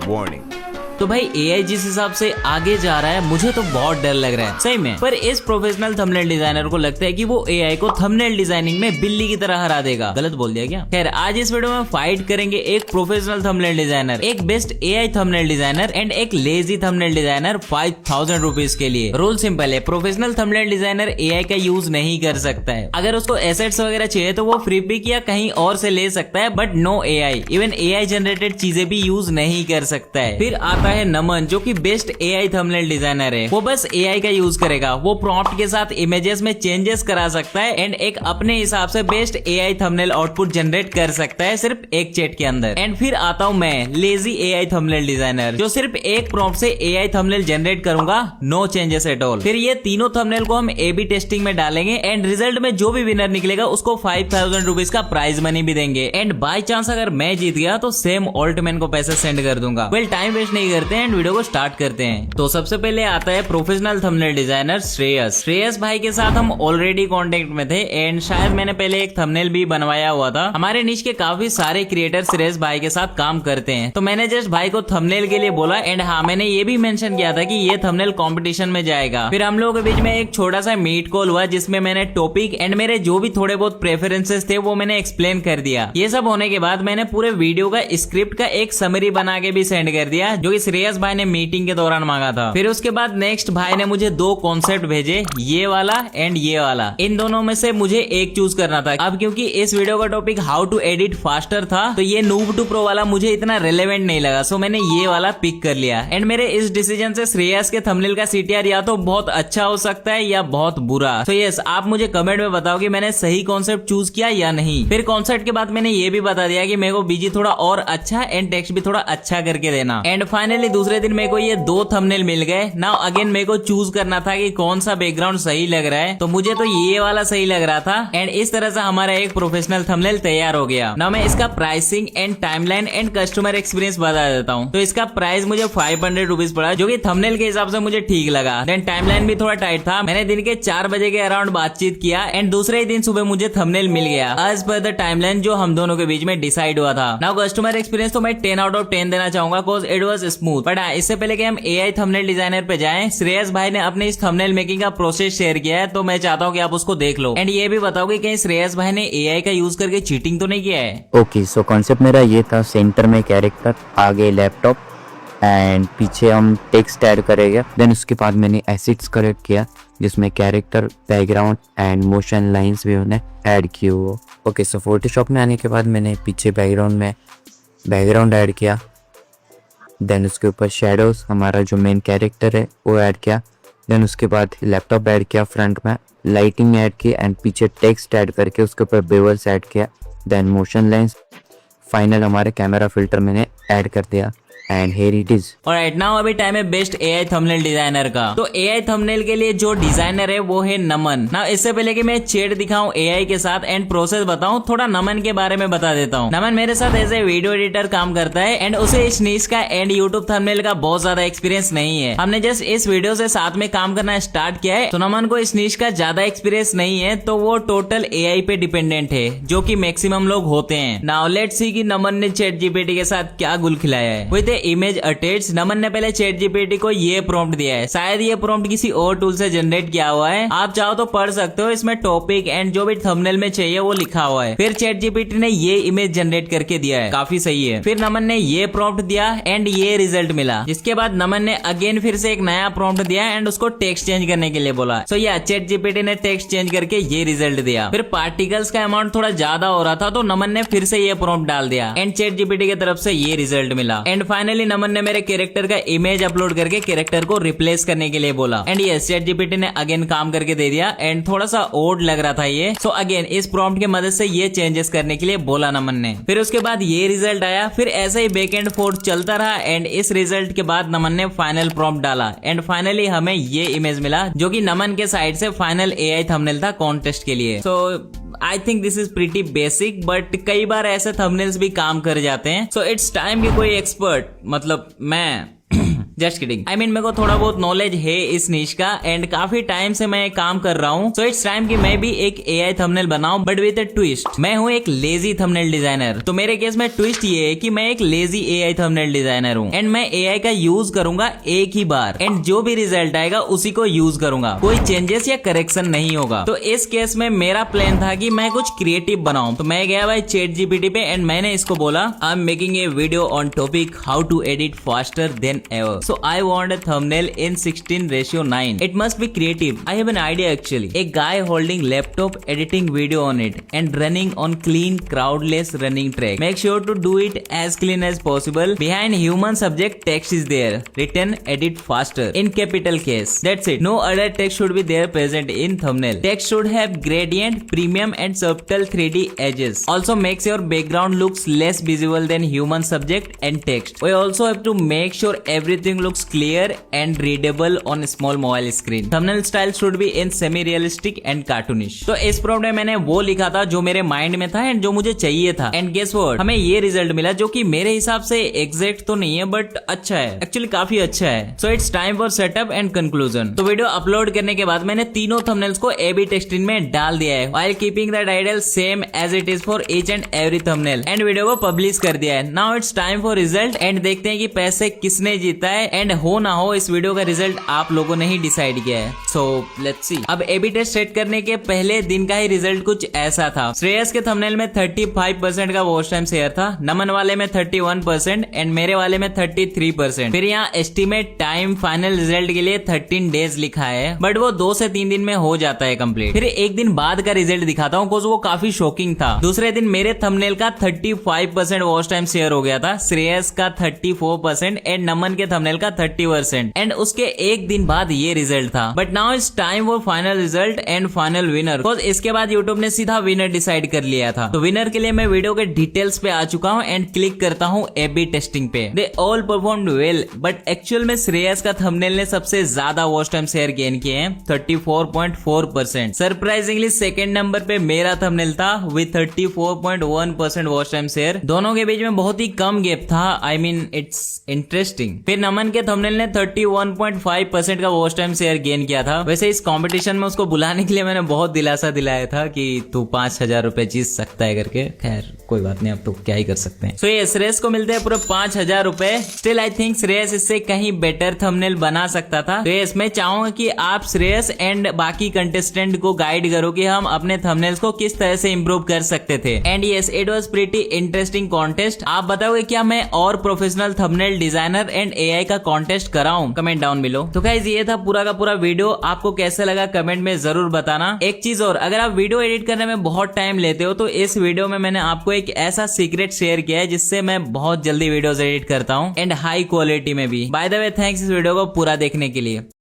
Warning. तो भाई AI जिस हिसाब से आगे जा रहा है मुझे तो बहुत डर लग रहा है सही में। पर इस प्रोफेशनल थंबनेल डिजाइनर को लगता है कि वो एआई को थंबनेल डिजाइनिंग में बिल्ली की तरह हरा देगा। गलत बोल दिया क्या? खैर आज इस वीडियो में फाइट करेंगे एक प्रोफेशनल थंबनेल डिजाइनर, एक best AI thumbnail designer and एक लेजी थंबनेल डिजाइनर 5000 रुपीज के लिए। रूल सिंपल है, प्रोफेशनल थंबनेल डिजाइनर एआई का यूज नहीं कर सकता है। अगर उसको एसेट्स वगैरह चाहिए तो वो फ्री पिक या कहीं और से ले सकता है, but no AI, even AI generated चीजें भी यूज नहीं कर सकता है। फिर आता है नमन जो कि बेस्ट एआई थंबनेल डिजाइनर है। वो बस एआई का यूज करेगा, वो प्रॉम्प्ट के साथ इमेजेस में चेंजेस करा सकता है एंड एक अपने हिसाब से best AI thumbnail output generate कर सकता है सिर्फ एक चैट के अंदर। एंड फिर आता हूं मैं लेजी एआई थंबनेल डिजाइनर जो सिर्फ एक प्रॉम्प्ट से एआई थंबनेल जनरेट करूंगा, नो चेंजेस एट ऑल। फिर ये तीनों थंबनेल को हम एबी टेस्टिंग में डालेंगे एंड रिजल्ट में जो भी विनर निकलेगा उसको 5000 रुपीज का प्राइज मनी भी देंगे। एंड बाय चांस अगर मैं जीत गया तो सेम ऑल्टमैन को पैसे सेंड कर दूंगा। वेल टाइम वेस्ट नहीं करते हैं, वीडियो को स्टार्ट करते हैं। तो सबसे पहले आता है प्रोफेशनल थंबनेल डिजाइनर श्रेयस भाई के साथ हम ऑलरेडी कांटेक्ट में थे एंड शायद मैंने पहले एक थंबनेल भी बनवाया हुआ था। हमारे निश के काफी सारे क्रिएटर श्रेयस भाई के साथ काम करते हैं, तो मैंने जस्ट भाई को थंबनेल के लिए बोला एंड हाँ मैंने ये भी मेंशन किया था कि ये थंबनेल कंपटीशन में जाएगा। फिर हम लोगों के बीच में एक छोटा सा मीट कॉल हुआ जिसमें मैंने टॉपिक एंड मेरे जो भी थोड़े बहुत प्रेफरेंसेस थे वो मैंने एक्सप्लेन कर दिया। ये सब होने के बाद मैंने पूरे वीडियो का स्क्रिप्ट का एक समरी बना के भी सेंड कर दिया जो कि श्रेयस भाई ने मीटिंग के दौरान मांगा था। फिर उसके बाद नेक्स्ट भाई ने मुझे दो कॉन्सेप्ट भेजे, ये वाला एंड ये वाला। इन दोनों में से मुझे एक चूज करना था। अब क्योंकि इस वीडियो का topic how to edit faster था तो ये नूब टू प्रो वाला मुझे इतना रेलेवेंट नहीं लगा, सो मैंने ये वाला पिक कर लिया। एंड मेरे इस डिसीजन से श्रेयस के थंबनेल का सीटीआर या तो बहुत अच्छा हो सकता है या बहुत बुरा। तो यस, आप मुझे कमेंट में बताओ कि मैंने सही कॉन्सेप्ट चूज किया या नहीं। फिर कॉन्सेप्ट के बाद मैंने ये भी बता दिया कि मेरे को बीजी थोड़ा और अच्छा एंड टेक्स्ट भी थोड़ा अच्छा करके देना। एंड फाइनली दूसरे दिन मेरे को ये दो थंबनेल मिल गए। नाउ अगेन मेरे को चूज करना था कि कौन सा बैकग्राउंड सही लग रहा है, तो मुझे तो ये वाला सही लग रहा था एंड इस तरह से हमारा एक प्रोफेशनल थंबनेल तैयार हो गया। नाउ मैं इसका pricing and timeline and customer experience बता देता हूँ। तो इसका प्राइस मुझे 500 रुपीज पड़ा जो कि थंबनेल के हिसाब से मुझे ठीक लगा। देन टाइमलाइन भी थोड़ा टाइट था, मैंने दिन के 4 बजे के अराउंड बातचीत किया एंड दूसरे ही दिन सुबह मुझे थंबनेल मिल गया एज पर द टाइमलाइन जो हम दोनों के बीच में डिसाइड हुआ था। नाउ कस्टमर एक्सपीरियंस तो मैं 10 आउट ऑफ 10 देना चाहूंगा because it was smooth. But इससे पहले कि हम एआई थंबनेल डिजाइनर पे जाएं, श्रेयस भाई ने अपने इस थंबनेल मेकिंग का प्रोसेस शेयर किया है, तो मैं चाहता हूँ कि आप उसको देख लो एंड ये भी बताओ कि कहीं श्रेयस भाई ने एआई का यूज करके चीटिंग तो नहीं किया है। ओके, सो कॉन्सेप्ट मेरा ये था, सेंटर में कैरेक्टर, आगे लैपटॉप एंड पीछे हम टेक्स्ट ऐड करेंगे। देन उसके बाद मैंने एसिड्स कलेक्ट किया जिसमें character, background and motion lines भी उन्हें ऐड किए हुए। ओके, सो फोटोशॉप में आने के बाद मैंने पीछे बैकग्राउंड में बैकग्राउंड ऐड किया। देन उसके ऊपर शेडोज, हमारा जो मेन कैरेक्टर है वो ऐड किया। देन उसके बाद लैपटॉप ऐड किया, फ्रंट में लाइटिंग ऐड की एंड पीछे टेक्स्ट ऐड करके उसके ऊपर बेवल्स ऐड किया। देन मोशन लाइंस, फाइनल हमारे कैमरा फिल्टर मैंने ऐड कर दिया and here it is. Alright, now अभी टाइम है बेस्ट एआई थंबनेल डिजाइनर का। तो एआई थंबनेल के लिए जो डिजाइनर है वो है नमन। नाउ इससे पहले कि मैं चैट दिखाऊं एआई के साथ एंड प्रोसेस बताऊं, थोड़ा नमन के बारे में बता देता हूं। नमन मेरे साथ एज ए वीडियो एडिटर काम करता है एंड उसे इस नीश का एंड यूट्यूब थंबनेल का बहुत ज्यादा एक्सपीरियंस नहीं है। हमने जस्ट इस वीडियो से साथ में काम करना स्टार्ट किया है, तो नमन को इस नीश का ज्यादा एक्सपीरियंस नहीं है, तो वो टोटल एआई पे डिपेंडेंट है जो कि मैक्सिमम लोग होते हैं। नाउ लेट्स सी कि नमन ने चैट जीपीटी के साथ क्या गुल खिलाया है। विद इमेज अटैच, नमन ने पहले चैट जीपीटी को ये प्रॉम्प्ट दिया है, शायद ये प्रॉम्प्ट किसी और टूल से जनरेट किया हुआ है, आप चाहो तो पढ़ सकते हो। इसमें टॉपिक एंड जो भी थंबनेल में चाहिए वो लिखा हुआ है। फिर चैट जीपीटी ने ये इमेज जनरेट करके दिया है, काफी सही है। फिर नमन ने ये प्रॉम्प्ट दिया एंड ये रिजल्ट मिला, जिसके बाद नमन ने अगेन फिर से एक नया प्रॉम्प्ट दिया एंड उसको टेक्स्ट चेंज करने के लिए बोला। सो या चैट जीपीटी ने टेक्स्ट चेंज करके ये रिजल्ट दिया। फिर पार्टिकल्स का अमाउंट थोड़ा ज्यादा हो रहा था तो नमन ने फिर से ये प्रॉम्प्ट डाल दिया एंड चैट जीपीटी की तरफ से ये रिजल्ट मिला। एंड फाइनली नमन ने मेरे कैरेक्टर का इमेज अपलोड करके कैरेक्टर को रिप्लेस करने के लिए बोला एंड ये चैट जीपीटी ने अगेन काम करके दे दिया एंड थोड़ा सा ओड लग रहा था ये, सो अगेन इस प्रॉम्प्ट की मदद से ये चेंजेस करने के लिए बोला नमन ने। फिर उसके बाद ये रिजल्ट आया, फिर ऐसे ही बैक एंड फोर्थ चलता रहा एंड इस रिजल्ट के बाद नमन ने फाइनल प्रॉम्प्ट डाला एंड फाइनली हमें ये इमेज मिला जो कि नमन के साइड से फाइनल एआई थंबनेल था कॉन्टेस्ट के लिए। So I think this is pretty basic, but कई बार ऐसे थंबनेल्स भी काम कर जाते हैं। सो इट्स टाइम कि कोई एक्सपर्ट, मतलब मैं जस्ट किडिंग। आई मीन मेरे को थोड़ा बहुत नॉलेज है इस नीश का एंड काफी टाइम से मैं काम कर रहा हूँ। सो इट्स टाइम कि मैं भी एक एआई थंबनेल बनाऊं बट विद अ ट्विस्ट। मैं हूँ एक लेजी थंबनेल डिजाइनर। तो मेरे केस में ट्विस्ट ये है कि मैं एक लेजी एआई थंबनेल डिजाइनर हूँ एंड मैं एआई का यूज करूंगा एक ही बार एंड जो भी रिजल्ट आएगा उसी को यूज करूंगा, कोई चेंजेस या करेक्शन नहीं होगा। तो इस केस में मेरा प्लान था कि मैं कुछ क्रिएटिव बनाऊं। तो मैं गया भाई चैट जीपीटी पे एंड मैंने इसको बोला I am making a video on topic how to edit faster than ever. So I want a thumbnail in 16:9. It must be creative. I have an idea actually. A guy holding laptop editing video on it and running on clean crowdless running track. Make sure to do it as clean as possible. Behind human subject text is there. Written edit faster in capital case. That's it. No other text should be there present in thumbnail. Text should have gradient, premium and subtle 3D edges. Also makes your background looks less visible than human subject and text. We also have to make sure everything looks clear and readable on small mobile screen. Thumbnail style should be in semi realistic and cartoonish. तो इस prompt में मैंने वो लिखा था जो मेरे mind में था एंड जो मुझे चाहिए था एंड गेस व्हाट, हमें ये रिजल्ट मिला जो कि मेरे हिसाब से एग्जैक्ट तो नहीं है बट अच्छा है, एक्चुअली काफी अच्छा है। So it's time for setup and conclusion. तो वीडियो अपलोड करने के बाद मैंने तीनों थंबनेल्स को A/B टेस्टिंग में डाल दिया है while keeping the title same as it is for each and every thumbnail and video को पब्लिश कर दिया है। Now it's time for result and देखते हैं कि पैसे किसने जीता है एंड हो ना हो इस वीडियो का रिजल्ट आप लोगों ने ही डिसाइड किया है। So let's see. अब A/B टेस्ट सेट करने के पहले दिन का ही रिजल्ट कुछ ऐसा था। श्रेयस के थंबनेल में 35% का वॉच टाइम शेयर था, नमन वाले में 31% एंड मेरे वाले में 33%। फिर यहाँ एस्टिमेट टाइम फाइनल रिजल्ट के लिए 13 डेज लिखा है बट वो 2 से 3 दिन में हो जाता है कंप्लीट। फिर एक दिन बाद का रिजल्ट दिखाता हूँ वो काफी शॉकिंग था। दूसरे दिन मेरे थंबनेल का 35% वॉच टाइम शेयर हो गया था, श्रेयस का 34% एंड नमन के थंबनेल का 30% एंड उसके एक दिन बाद ये रिजल्ट था। But now it's time for final result and final winner. इसके बाद यूट्यूब ने सीधा विनर डिसाइड कर लिया था। तो विनर के लिए मैं वीडियो के डिटेल्स पे आ चुका हूँ एंड क्लिक करता हूँ A/B टेस्टिंग पे। They all performed well but actual में श्रेयस का थंबनेल ने सबसे ज्यादा वॉच टाइम शेयर गेन किए हैं 34.4%। सरप्राइजिंगली सेकंड नंबर पे मेरा थंबनेल था विद 34.1% वॉच टाइम शेयर। दोनों के बीच में बहुत ही कम गैप था। I mean it's interesting. फिर नमन के थंबनेल ने 31.5% का वॉच टाइम शेयर गेन किया था। वैसे इस कंपटीशन में उसको बुलाने के लिए मैंने बहुत दिलासा दिलाया था कि तू 5,000 रुपए जीत सकता है करके। खैर कोई बात नहीं, अब तो क्या ही कर सकते हैं। सो ये श्रेयस को मिलते हैं पूरे 5,000 रुपए। स्टिल आई थिंक श्रेयस इससे कहीं बेटर थंबनेल बना सकता था। तो इसमें चाहूंगा कि आप श्रेयस एंड बाकी कंटेस्टेंट को गाइड करो कि हम अपने थंबनेल्स को किस तरह से इम्प्रूव कर सकते थे। And yes it was pretty interesting contest. आप बताओगे क्या मैं और professional thumbnail designer and AI का कॉन्टेस्ट कराऊं? Comment down below. तो गाइस ये था पूरा का पूरा वीडियो। आपको कैसे लगा कमेंट में जरूर बताना। एक चीज और, अगर आप वीडियो एडिट करने में बहुत टाइम लेते हो तो इस वीडियो में मैंने आपको एक ऐसा सीक्रेट शेयर किया है जिससे मैं बहुत जल्दी वीडियोस एडिट करता हूँ एंड हाई क्वालिटी में भी। बाय द वे थैंक्स इस वीडियो को पूरा देखने के लिए।